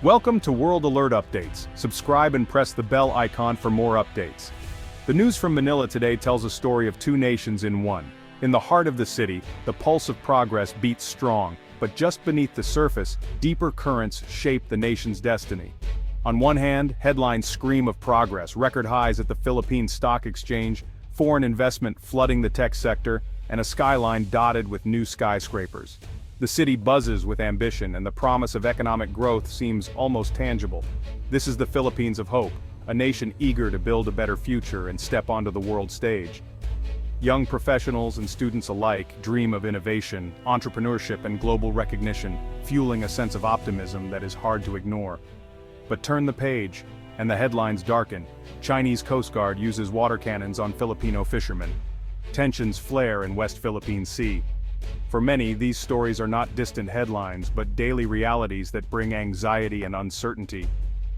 Welcome to World Alert Updates. Subscribe and press the bell icon for more updates. The news from Manila today tells a story of two nations in one. In the heart of the city, the pulse of progress beats strong, but just beneath the surface, deeper currents shape the nation's destiny. On one hand, headlines scream of progress, record highs at the Philippine Stock Exchange, foreign investment flooding the tech sector, and a skyline dotted with new skyscrapers. The city buzzes with ambition, and the promise of economic growth seems almost tangible. This is the Philippines of hope, a nation eager to build a better future and step onto the world stage. Young professionals and students alike dream of innovation, entrepreneurship, and global recognition, fueling a sense of optimism that is hard to ignore. But turn the page, and the headlines darken. Chinese Coast Guard uses water cannons on Filipino fishermen. Tensions flare in West Philippine Sea. For many, these stories are not distant headlines but daily realities that bring anxiety and uncertainty.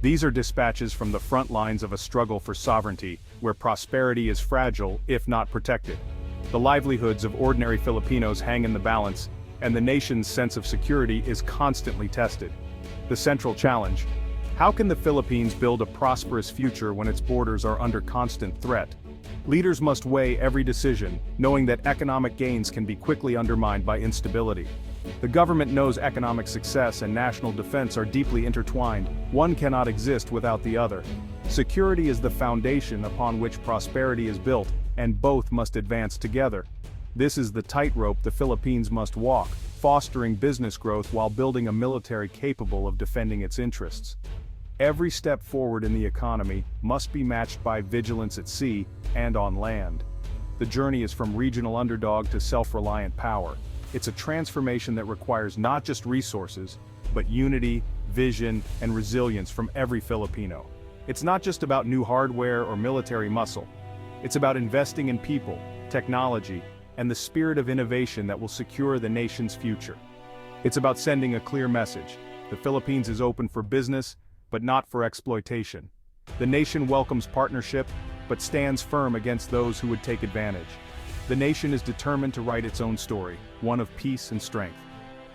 These are dispatches from the front lines of a struggle for sovereignty, where prosperity is fragile, if not protected. The livelihoods of ordinary Filipinos hang in the balance, and the nation's sense of security is constantly tested. The central challenge: how can the Philippines build a prosperous future when its borders are under constant threat? Leaders must weigh every decision, knowing that economic gains can be quickly undermined by instability. The government knows economic success and national defense are deeply intertwined. One cannot exist without the other. Security is the foundation upon which prosperity is built, and both must advance together. This is the tightrope the Philippines must walk, fostering business growth while building a military capable of defending its interests. Every step forward in the economy must be matched by vigilance at sea and on land. The journey is from regional underdog to self-reliant power. It's a transformation that requires not just resources, but unity, vision, and resilience from every Filipino. It's not just about new hardware or military muscle. It's about investing in people, technology, and the spirit of innovation that will secure the nation's future. It's about sending a clear message. The Philippines is open for business, but not for exploitation. The nation welcomes partnership, but stands firm against those who would take advantage. The nation is determined to write its own story, one of peace and strength.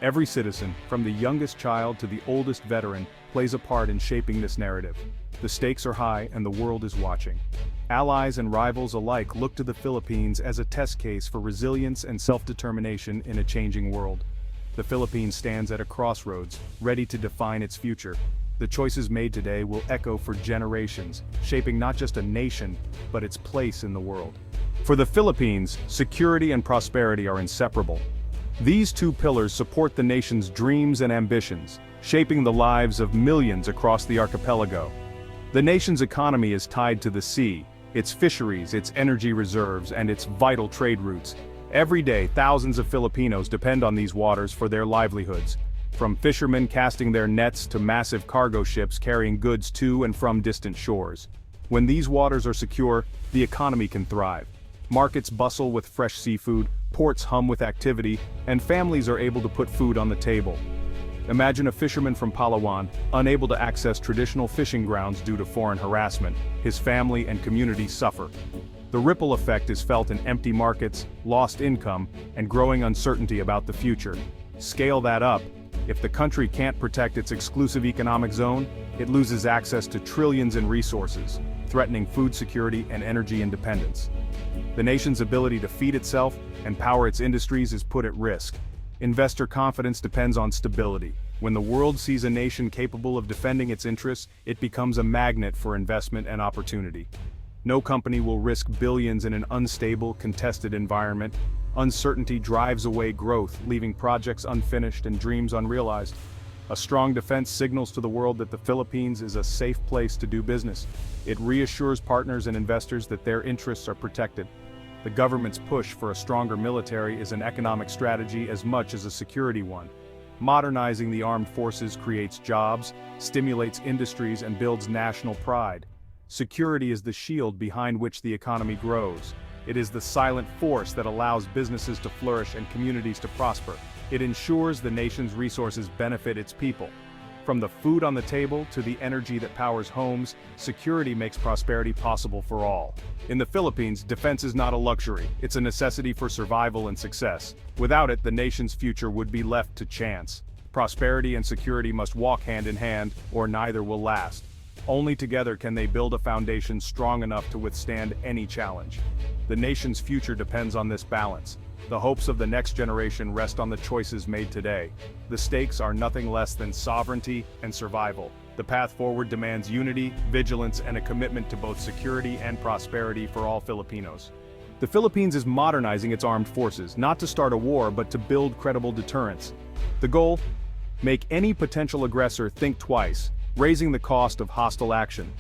Every citizen, from the youngest child to the oldest veteran, plays a part in shaping this narrative. The stakes are high and the world is watching. Allies and rivals alike look to the Philippines as a test case for resilience and self-determination in a changing world. The Philippines stands at a crossroads, ready to define its future. The choices made today will echo for generations, shaping not just a nation, but its place in the world. For the Philippines, security and prosperity are inseparable. These two pillars support the nation's dreams and ambitions, shaping the lives of millions across the archipelago. The nation's economy is tied to the sea, its fisheries, its energy reserves, and its vital trade routes. Every day, thousands of Filipinos depend on these waters for their livelihoods. From fishermen casting their nets to massive cargo ships carrying goods to and from distant shores. When these waters are secure, the economy can thrive. Markets bustle with fresh seafood, ports hum with activity, and families are able to put food on the table. Imagine a fisherman from Palawan, unable to access traditional fishing grounds due to foreign harassment. His family and community suffer. The ripple effect is felt in empty markets, lost income, and growing uncertainty about the future. Scale that up. If the country can't protect its exclusive economic zone, it loses access to trillions in resources, threatening food security and energy independence. The nation's ability to feed itself and power its industries is put at risk. Investor confidence depends on stability. When the world sees a nation capable of defending its interests, it becomes a magnet for investment and opportunity. No company will risk billions in an unstable, contested environment. Uncertainty drives away growth, leaving projects unfinished and dreams unrealized. A strong defense signals to the world that the Philippines is a safe place to do business. It reassures partners and investors that their interests are protected. The government's push for a stronger military is an economic strategy as much as a security one. Modernizing the armed forces creates jobs, stimulates industries, and builds national pride. Security is the shield behind which the economy grows. It is the silent force that allows businesses to flourish and communities to prosper. It ensures the nation's resources benefit its people. From the food on the table to the energy that powers homes, security makes prosperity possible for all. In the Philippines, defense is not a luxury, it's a necessity for survival and success. Without it, the nation's future would be left to chance. Prosperity and security must walk hand in hand, or neither will last. Only together can they build a foundation strong enough to withstand any challenge. The nation's future depends on this balance. The hopes of the next generation rest on the choices made today. The stakes are nothing less than sovereignty and survival. The path forward demands unity, vigilance, and a commitment to both security and prosperity for all Filipinos. The Philippines is modernizing its armed forces, not to start a war but to build credible deterrence. The goal? Make any potential aggressor think twice, raising the cost of hostile action.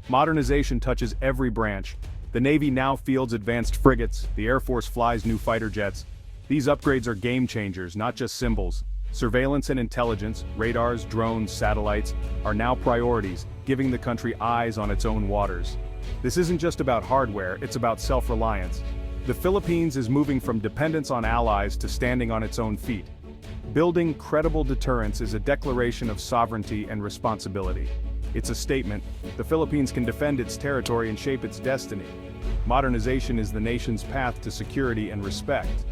Modernization touches every branch. The Navy now fields advanced frigates, the Air Force flies new fighter jets. These upgrades are game changers, not just symbols. Surveillance and intelligence, radars, drones, satellites, are now priorities, giving the country eyes on its own waters. This isn't just about hardware, it's about self-reliance. The Philippines is moving from dependence on allies to standing on its own feet. Building credible deterrence is a declaration of sovereignty and responsibility. It's a statement: the Philippines can defend its territory and shape its destiny. Modernization is the nation's path to security and respect.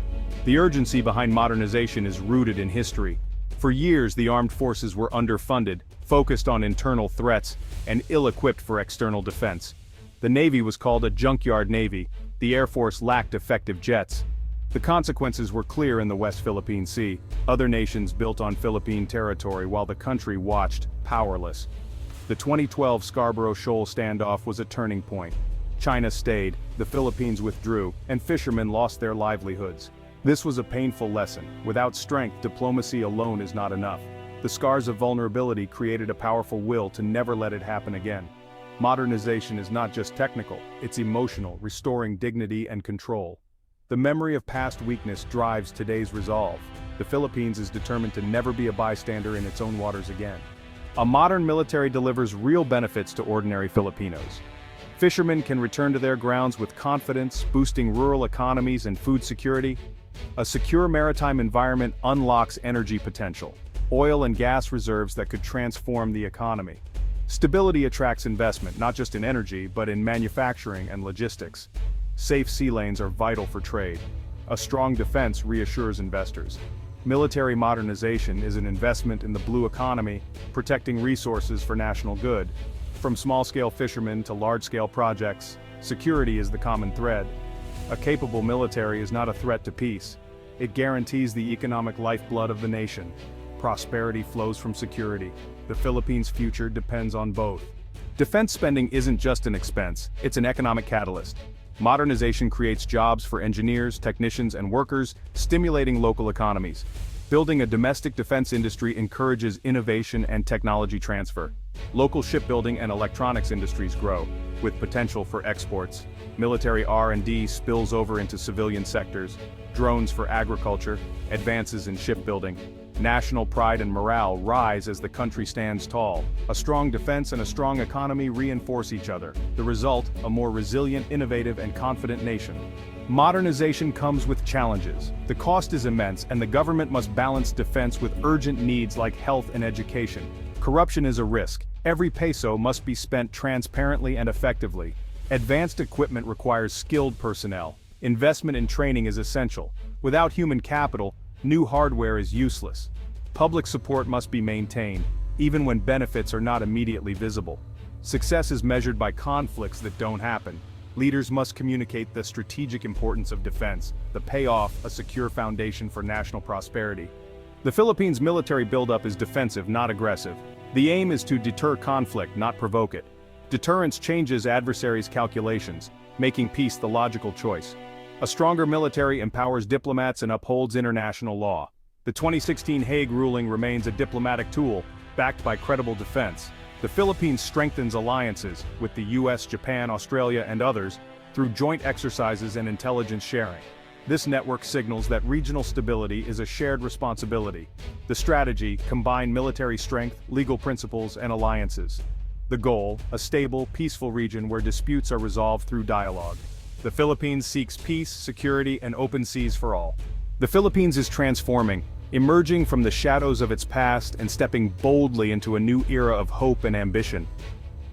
The urgency behind modernization is rooted in history. For years, the armed forces were underfunded, focused on internal threats, and ill-equipped for external defense. The Navy was called a junkyard navy. The Air Force lacked effective jets. The consequences were clear in the West Philippine Sea. Other nations built on Philippine territory while the country watched, powerless. The 2012 Scarborough Shoal standoff was a turning point. China stayed, the Philippines withdrew, and fishermen lost their livelihoods. This was a painful lesson. Without strength, diplomacy alone is not enough. The scars of vulnerability created a powerful will to never let it happen again. Modernization is not just technical, it's emotional, restoring dignity and control. The memory of past weakness drives today's resolve. The Philippines is determined to never be a bystander in its own waters again. A modern military delivers real benefits to ordinary Filipinos. Fishermen can return to their grounds with confidence, boosting rural economies and food security. A secure maritime environment unlocks energy potential, oil and gas reserves that could transform the economy. Stability attracts investment, not just in energy, but in manufacturing and logistics. Safe sea lanes are vital for trade. A strong defense reassures investors. Military modernization is an investment in the blue economy, protecting resources for national good. From small-scale fishermen to large-scale projects, security is the common thread. A capable military is not a threat to peace. It guarantees the economic lifeblood of the nation. Prosperity flows from security. The Philippines' future depends on both. Defense spending isn't just an expense, it's an economic catalyst. Modernization creates jobs for engineers, technicians, and workers, stimulating local economies. Building a domestic defense industry encourages innovation and technology transfer. Local shipbuilding and electronics industries grow, with potential for exports. Military R&D spills over into civilian sectors. Drones for agriculture, advances in shipbuilding. National pride and morale rise as the country stands tall. A strong defense and a strong economy reinforce each other. The result, a more resilient, innovative, and confident nation. Modernization comes with challenges. The cost is immense, and the government must balance defense with urgent needs like health and education. Corruption is a risk. Every peso must be spent transparently and effectively. Advanced equipment requires skilled personnel. Investment in training is essential. Without human capital, new hardware is useless. Public support must be maintained, even when benefits are not immediately visible. Success is measured by conflicts that don't happen. Leaders must communicate the strategic importance of defense, the payoff, a secure foundation for national prosperity. The Philippines' military buildup is defensive, not aggressive. The aim is to deter conflict, not provoke it. Deterrence changes adversaries' calculations, making peace the logical choice. A stronger military empowers diplomats and upholds international law. The 2016 Hague ruling remains a diplomatic tool, backed by credible defense. The Philippines strengthens alliances with the US, Japan, Australia, and others through joint exercises and intelligence sharing. This network signals that regional stability is a shared responsibility. The strategy combines military strength, legal principles, and alliances. The goal, a stable, peaceful region where disputes are resolved through dialogue. The Philippines seeks peace, security, and open seas for all. The Philippines is transforming, emerging from the shadows of its past and stepping boldly into a new era of hope and ambition.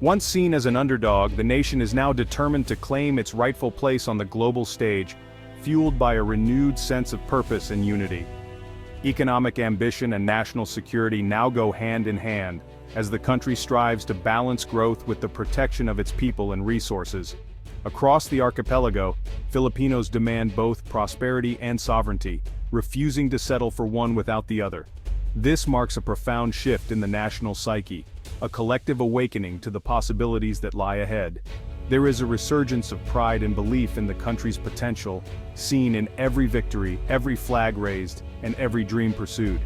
Once seen as an underdog, the nation is now determined to claim its rightful place on the global stage, fueled by a renewed sense of purpose and unity. Economic ambition and national security now go hand in hand, as the country strives to balance growth with the protection of its people and resources. Across the archipelago, Filipinos demand both prosperity and sovereignty, refusing to settle for one without the other. This marks a profound shift in the national psyche, a collective awakening to the possibilities that lie ahead. There is a resurgence of pride and belief in the country's potential, seen in every victory, every flag raised, and every dream pursued.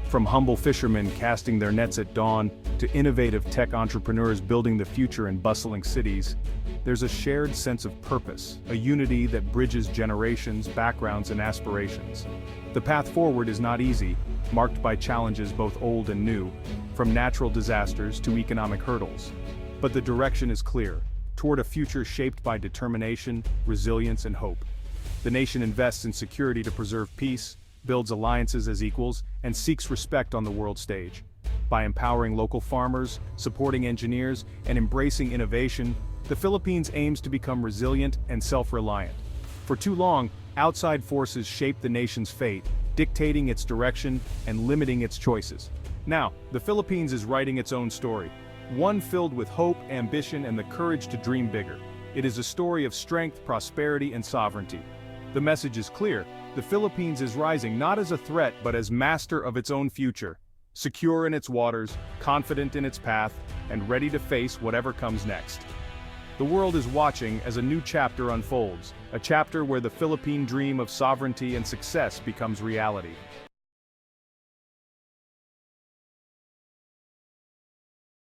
From humble fishermen casting their nets at dawn, to innovative tech entrepreneurs building the future in bustling cities, there's a shared sense of purpose, a unity that bridges generations, backgrounds, and aspirations. The path forward is not easy, marked by challenges both old and new, from natural disasters to economic hurdles. But the direction is clear, toward a future shaped by determination, resilience, and hope. The nation invests in security to preserve peace, builds alliances as equals, and seeks respect on the world stage. By empowering local farmers, supporting engineers, and embracing innovation, the Philippines aims to become resilient and self-reliant. For too long, outside forces shaped the nation's fate, dictating its direction and limiting its choices. Now, the Philippines is writing its own story, one filled with hope, ambition, and the courage to dream bigger. It is a story of strength, prosperity, and sovereignty. The message is clear: the Philippines is rising not as a threat but as master of its own future, secure in its waters, confident in its path, and ready to face whatever comes next. The world is watching as a new chapter unfolds, a chapter where the Philippine dream of sovereignty and success becomes reality.